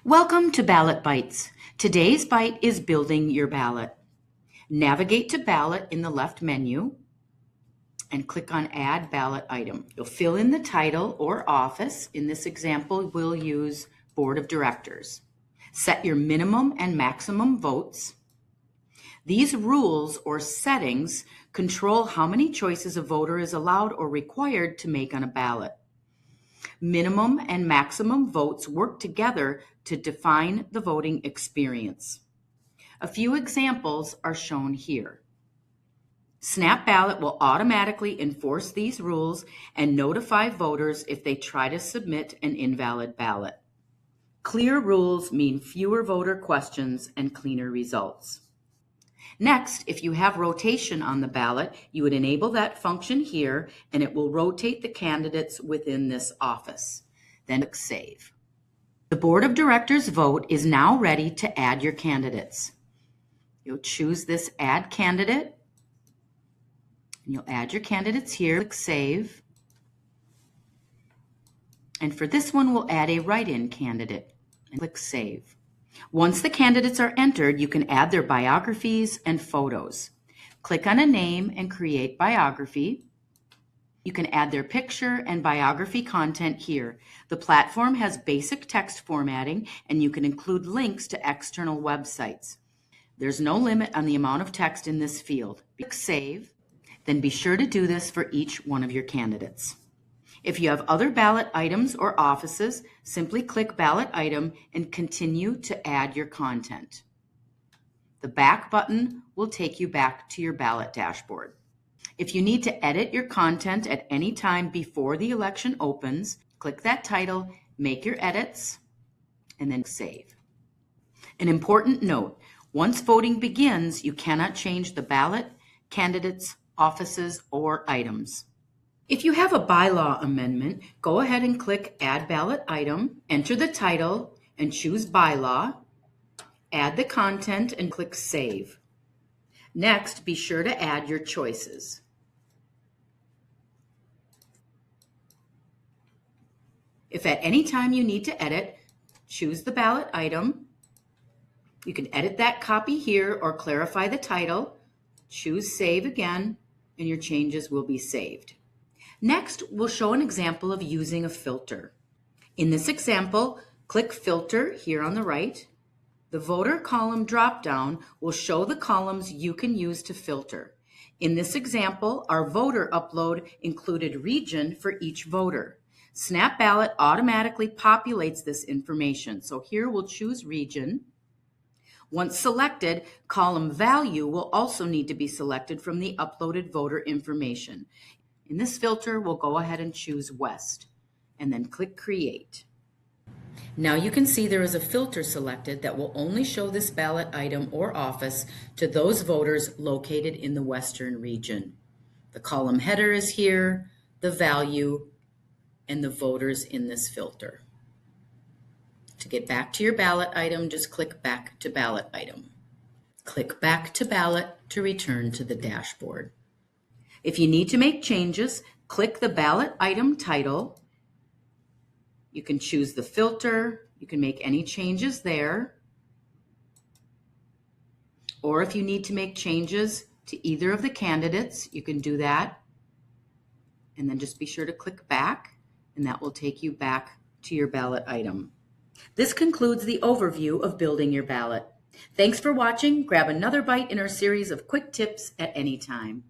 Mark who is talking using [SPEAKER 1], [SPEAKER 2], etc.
[SPEAKER 1] Welcome to Ballot Bites. Today's bite is building your ballot. Navigate to Ballot in the left menu and click on Add Ballot Item. You'll fill in the title or office. In this example, we'll use Board of Directors. Set your minimum and maximum votes. These rules or settings control how many choices a voter is allowed or required to make on a ballot. Minimum and maximum votes work together to define the voting experience. A few examples are shown here. SnapBallot will automatically enforce these rules and notify voters if they try to submit an invalid ballot. Clear rules mean fewer voter questions and cleaner results. Next, if you have rotation on the ballot, you would enable that function here, and it will rotate the candidates within this office. Then click Save. The Board of Directors vote is now ready to add your candidates. You'll choose this Add Candidate, and you'll add your candidates here. Click Save. And for this one, we'll add a write-in candidate, and click Save. Once the candidates are entered, you can add their biographies and photos. Click on a name and create biography. You can add their picture and biography content here. The platform has basic text formatting, and you can include links to external websites. There's no limit on the amount of text in this field. Click Save, then be sure to do this for each one of your candidates. If you have other ballot items or offices, simply click Ballot Item and continue to add your content. The back button will take you back to your ballot dashboard. If you need to edit your content at any time before the election opens, click that title, make your edits, and then save. An important note, once voting begins, you cannot change the ballot, candidates, offices, or items. If you have a bylaw amendment, go ahead and click Add Ballot Item, enter the title, and choose Bylaw, add the content, and click Save. Next, be sure to add your choices. If at any time you need to edit, choose the ballot item. You can edit that copy here or clarify the title. Choose Save again, and your changes will be saved. Next, we'll show an example of using a filter. In this example, click Filter here on the right. The voter column dropdown will show the columns you can use to filter. In this example, our voter upload included region for each voter. SnapBallot automatically populates this information. So here we'll choose region. Once selected, column value will also need to be selected from the uploaded voter information. In this filter, we'll go ahead and choose West, and then click Create. Now you can see there is a filter selected that will only show this ballot item or office to those voters located in the Western region. The column header is here, the value, and the voters in this filter. To get back to your ballot item, just click Back to Ballot Item. Click Back to Ballot to return to the dashboard. If you need to make changes, click the ballot item title. You can choose the filter. You can make any changes there. Or if you need to make changes to either of the candidates, you can do that. And then just be sure to click back, and that will take you back to your ballot item. This concludes the overview of building your ballot. Thanks for watching. Grab another bite in our series of quick tips at any time.